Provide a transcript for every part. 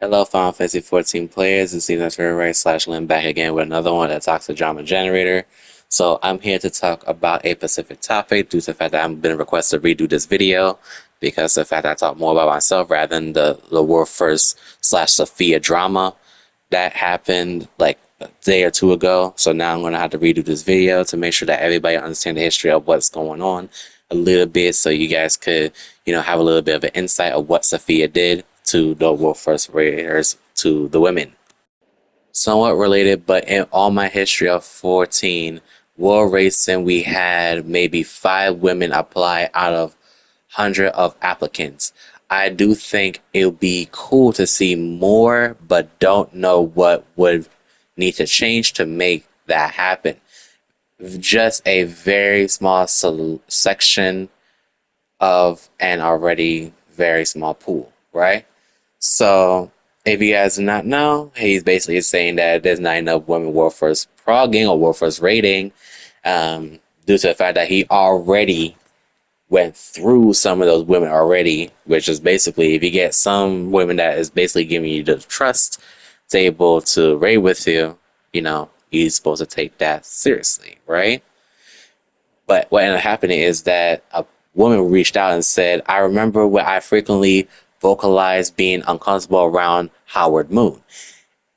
Hello, Final Fantasy XIV players. It's Ethan Ray / Lynn back again with another one that talks to Drama Generator. So I'm here to talk about a specific topic due to the fact that I've been requested to redo this video because of the fact that I talk more about myself rather than the World First / Sfia drama that happened like a day or two ago. So now I'm going to have to redo this video to make sure that everybody understands the history of what's going on a little bit, so you guys could, have a little bit of an insight of what Sfia did to the World First Raiders, to the women. Somewhat related, but in all my history of 14 World Racing, we had maybe 5 women apply out of 100 of applicants. I do think it would be cool to see more, but don't know what would need to change to make that happen. Just a very small section of an already very small pool, right? So if you guys do not know, he's basically saying that there's not enough women World First progging or World First rating, due to the fact that he already went through some of those women already, which is basically if you get some women that is basically giving you the trust to able to raid with you, you're supposed to take that seriously, right? But what ended up happening is that a woman reached out and said, I remember when I frequently vocalized being uncomfortable around Howard Moon.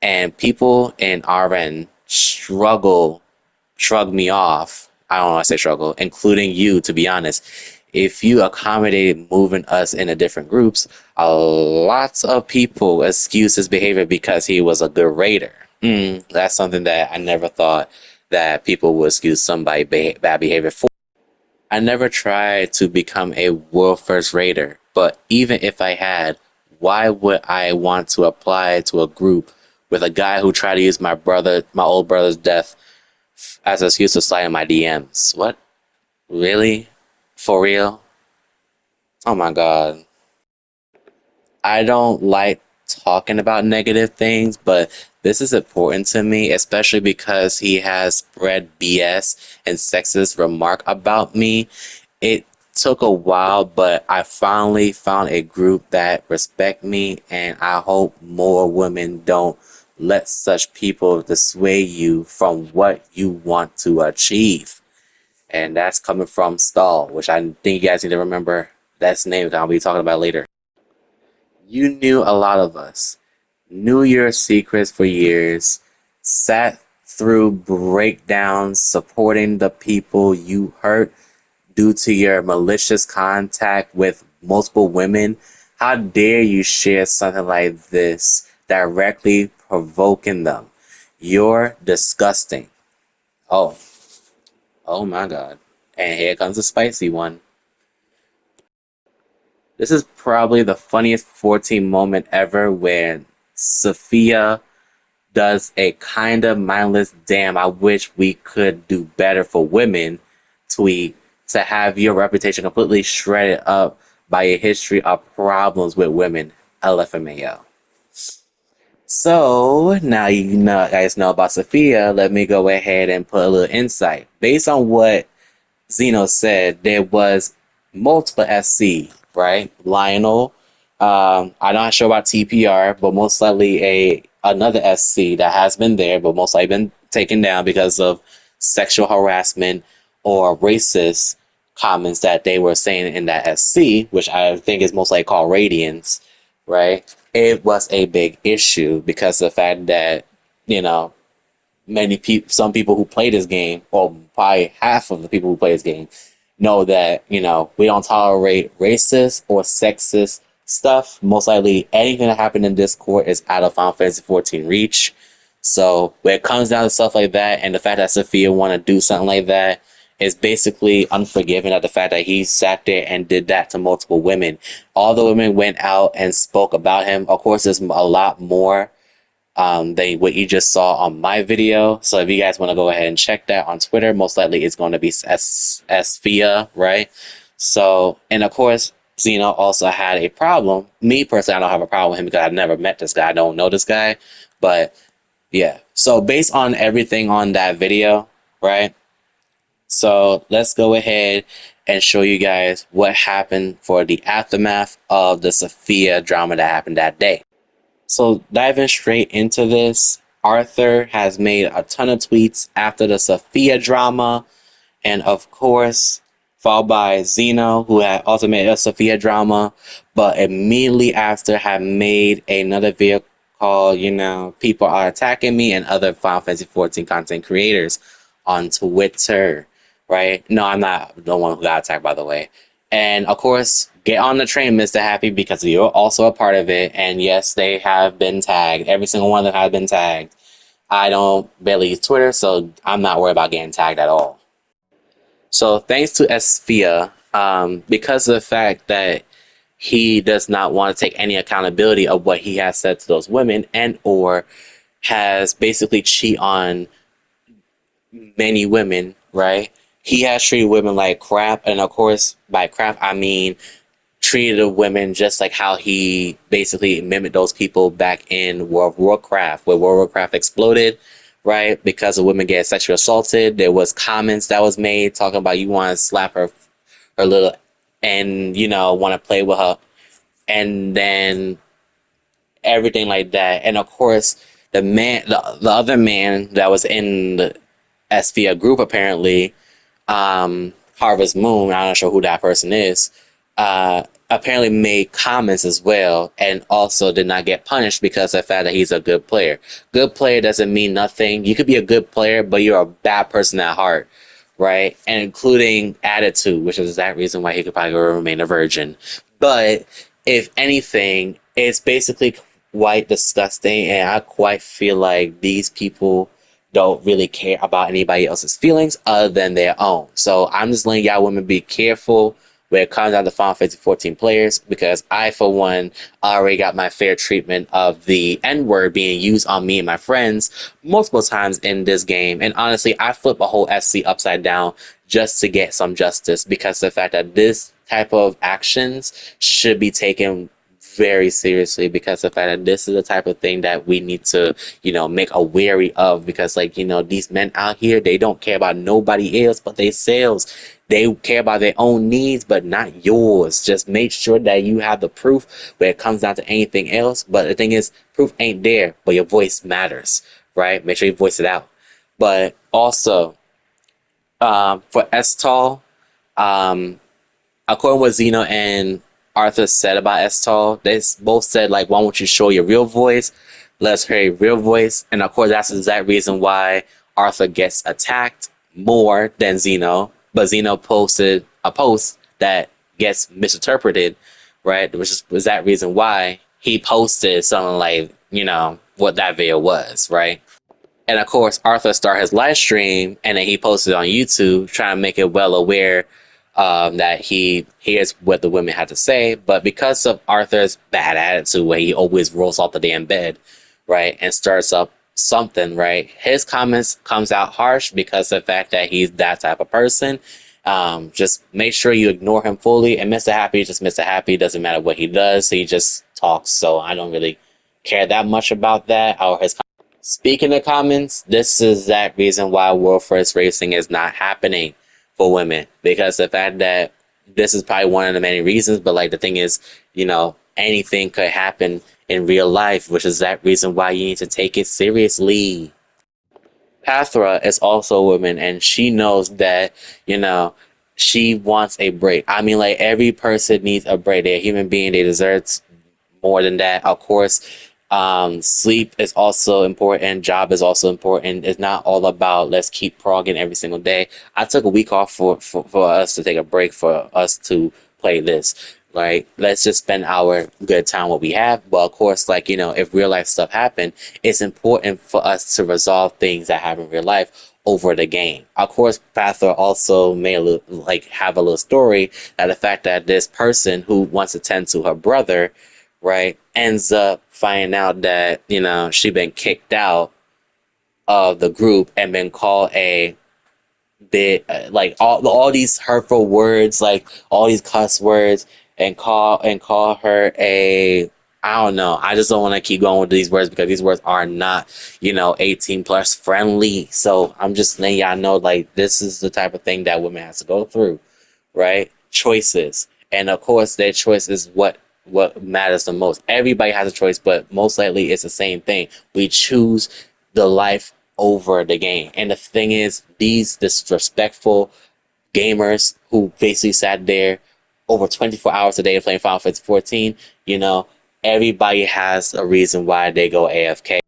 And people in RN shrugged me off. I don't want to say struggle, including you, to be honest. If you accommodated moving us into different groups, lots of people excuse his behavior because he was a good raider. That's something that I never thought that people would excuse somebody bad behavior for. I never tried to become a world first raider, but even if I had, why would I want to apply to a group with a guy who tried to use my old brother's death as an excuse to slide in my DMs? What? Really? For real? Oh my god. I don't like talking about negative things, but this is important to me, especially because he has spread BS and sexist remark about me. It took a while, but I finally found a group that respect me, and I hope more women don't let such people dissuade you from what you want to achieve. And that's coming from Stall, which I think you guys need to remember. That's the name that I'll be talking about later. You knew a lot of us, knew your secrets for years, sat through breakdowns supporting the people you hurt due to your malicious contact with multiple women. How dare you share something like this, directly provoking them? You're disgusting. Oh my god. And here comes the spicy one. This is probably the funniest 14 moment ever when Sfia does a kind of mindless damn I wish we could do better for women tweet to have your reputation completely shredded up by a history of problems with women. LFMAO. So now guys know about Sfia. Let me go ahead and put a little insight. Based on what Zeno said, there was multiple SC, right? Lionel. I'm not sure about TPR, but most likely another SC that has been there, but most likely been taken down because of sexual harassment or racist comments that they were saying in that SC, which I think is most likely called Radiance, right? It was a big issue because of the fact that, some people who play this game, or probably half of the people who play this game, know that, we don't tolerate racist or sexist stuff. Most likely anything that happened in Discord is out of Final Fantasy XIV reach. So when it comes down to stuff like that, and the fact that Sfia want to do something like that is basically unforgiving at the fact that he sat there and did that to multiple women. All the women went out and spoke about him. Of course, there's a lot more than what you just saw on my video. So if you guys want to go ahead and check that on Twitter, most likely it's going to be Sfia, right? So, and of course, Zeno also had a problem. Me personally, I don't have a problem with him because I've never met this guy. I don't know this guy. But yeah, so based on everything on that video, right? So let's go ahead and show you guys what happened for the aftermath of the Sfia drama that happened that day. So diving straight into this, Arthur has made a ton of tweets after the Sfia drama, and of course, followed by Zeno, who had also made a Sfia drama, but immediately after had made another video called, People Are Attacking Me, and other Final Fantasy XIV content creators on Twitter, right? No, I'm not the one who got attacked, by the way. And of course, get on the train, Mr. Happy, because you're also a part of it. And yes, they have been tagged. Every single one of them has been tagged. I don't barely use Twitter, so I'm not worried about getting tagged at all. So thanks to Sfia, because of the fact that he does not want to take any accountability of what he has said to those women, and or has basically cheated on many women, right? He has treated women like crap, and of course, by crap I mean treated the women just like how he basically mimicked those people back in World of Warcraft, where World of Warcraft exploded, right? Because the women get sexually assaulted. There was comments that was made talking about you want to slap her little, and want to play with her, and then everything like that. And of course, the other man that was in the Sfia group, apparently, Harvest Moon, I'm not sure who that person is, apparently made comments as well, and also did not get punished because of the fact that he's a good player. Good player doesn't mean nothing. You could be a good player, but you're a bad person at heart, right? And including attitude, which is that reason why he could probably remain a virgin. But if anything, it's basically quite disgusting, and I quite feel like these people don't really care about anybody else's feelings other than their own. So I'm just letting y'all women be careful when it comes down to Final Fantasy XIV players, because I, for one, already got my fair treatment of the N-word being used on me and my friends multiple times in this game. And honestly, I flip a whole SC upside down just to get some justice, because of the fact that this type of actions should be taken very seriously, because of the fact that this is the type of thing that we need to, make a wary of, because these men out here, they don't care about nobody else but themselves. They care about their own needs, but not yours. Just make sure that you have the proof when it comes down to anything else. But the thing is, proof ain't there, but your voice matters, right? Make sure you voice it out. But also, for Estol, according to what Zeno and Arthur said about Estol, they both said, why don't you show your real voice? Let's hear your real voice. And of course, that's the exact reason why Arthur gets attacked more than Zeno. But Zeno posted a post that gets misinterpreted, right? Which was that reason why he posted something like, what that video was, right? And of course, Arthur started his live stream, and then he posted on YouTube, trying to make it well aware that he hears what the women had to say. But because of Arthur's bad attitude, where he always rolls off the damn bed, right, and starts up something, right, his comments comes out harsh because of the fact that he's that type of person. Just make sure you ignore him fully. And Mr. Happy is just Mr. Happy. Doesn't matter what he does, he just talks. So I don't really care that much about that or his. Speaking of comments, this is that reason why World First Racing is not happening for women, because the fact that this is probably one of the many reasons, but the thing is, anything could happen in real life, which is that reason why you need to take it seriously. Pathra is also a woman, and she knows that, she wants a break. I mean, every person needs a break. They're a human being. They deserve more than that. Of course, sleep is also important. Job is also important. It's not all about let's keep progging every single day. I took a week off for us to take a break, for us to play this. Let's just spend our good time what we have. But of course, if real life stuff happen, it's important for us to resolve things that happen in real life over the game. Of course, Pathra also may have a little story that the fact that this person who wants to tend to her brother, right, ends up finding out that, she been kicked out of the group and been called a bit, all these hurtful words, all these cuss words, and call her a, I don't know. I just don't want to keep going with these words because these words are not, 18 plus friendly. So I'm just letting y'all know, this is the type of thing that women have to go through, right? Choices. And of course, their choice is what what matters the most. Everybody has a choice, but most likely it's the same thing. We choose the life over the game. And the thing is, these disrespectful gamers who basically sat there over 24 hours a day playing Final Fantasy 14, you know, everybody has a reason why they go AFK.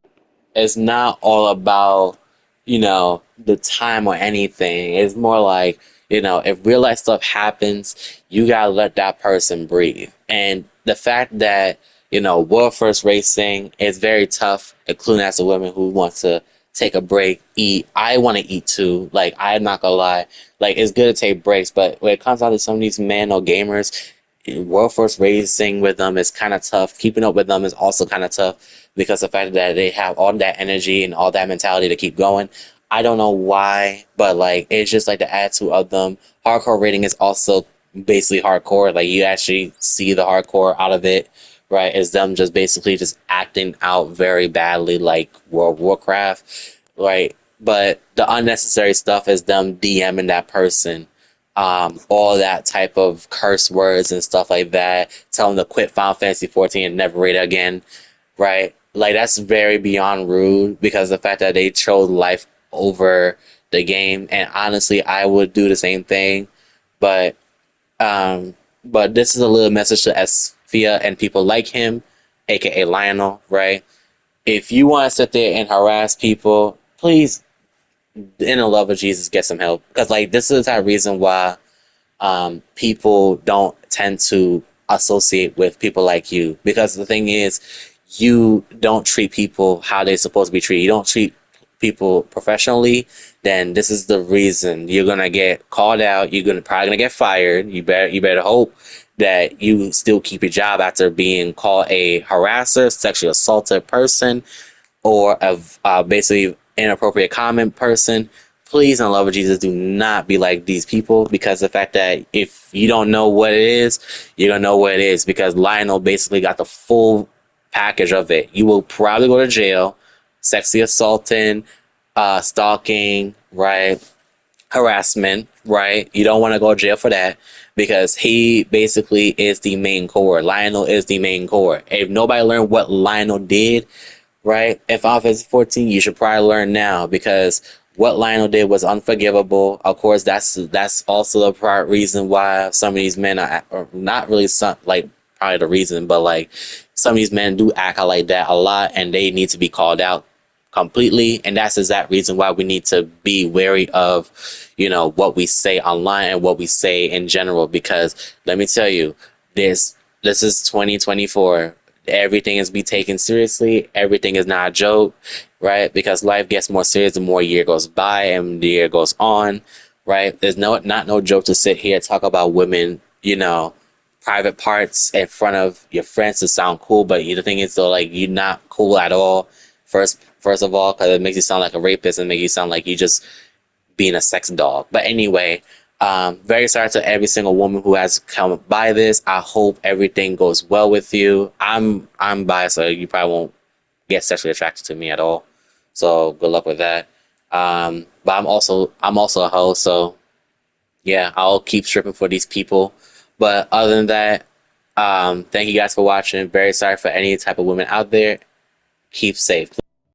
It's not all about, the time or anything. It's more like, if real life stuff happens, you gotta let that person breathe. And the fact that, world first racing is very tough, including as a woman who wants to take a break, eat. I want to eat too. Like, I'm not gonna lie. Like, it's good to take breaks, but when it comes down to some of these men or gamers, world first racing with them is kind of tough. Keeping up with them is also kind of tough because the fact that they have all that energy and all that mentality to keep going. I don't know why, but like it's just like the attitude of them. Hardcore rating is also basically hardcore. Like you actually see the hardcore out of it, right? It's them just basically just acting out very badly like World of Warcraft, right? But the unnecessary stuff is them DMing that person, all that type of curse words and stuff like that, tell them to quit Final Fantasy 14 and never rate it again, right? Like that's very beyond rude because the fact that they chose life over the game, and honestly, I would do the same thing, but this is a little message to Sfia and people like him, aka Lionel, right? If you want to sit there and harass people, please, in the love of Jesus, get some help because like this is the type of reason why people don't tend to associate with people like you because the thing is you don't treat people how they're supposed to be treated. You don't treat people professionally, then this is the reason you're gonna get called out. You're gonna probably gonna get fired. You better hope that you still keep your job after being called a harasser, sexually assaulted person, or a basically inappropriate comment person. Please, in the love of Jesus, do not be like these people because the fact that if you don't know what it is, you're gonna know what it is because Lionel basically got the full package of it. You will probably go to jail, sexually assaulting, stalking, right? Harassment, right? You don't want to go to jail for that because he basically is the main core. Lionel is the main core. If nobody learned what Lionel did, right, in Final Fantasy 14, you should probably learn now because what Lionel did was unforgivable. Of course, that's also the part reason why some of these men are not really like probably the reason, but like some of these men do act out like that a lot, and they need to be called out completely. And that's the exact reason why we need to be wary of, what we say online and what we say in general. Because let me tell you, this is 2024. Everything is be taken seriously. Everything is not a joke, right? Because life gets more serious the more year goes by and the year goes on, right? There's not no joke to sit here and talk about women, private parts in front of your friends to sound cool, but the thing is though, like you're not cool at all. First of all, because it makes you sound like a rapist and make you sound like you just being a sex dog. But anyway, very sorry to every single woman who has come by this. I hope everything goes well with you. I'm biased, so you probably won't get sexually attracted to me at all. So good luck with that. But I'm also a hoe, so yeah, I'll keep stripping for these people. But other than that, thank you guys for watching. Very sorry for any type of women out there. Keep safe.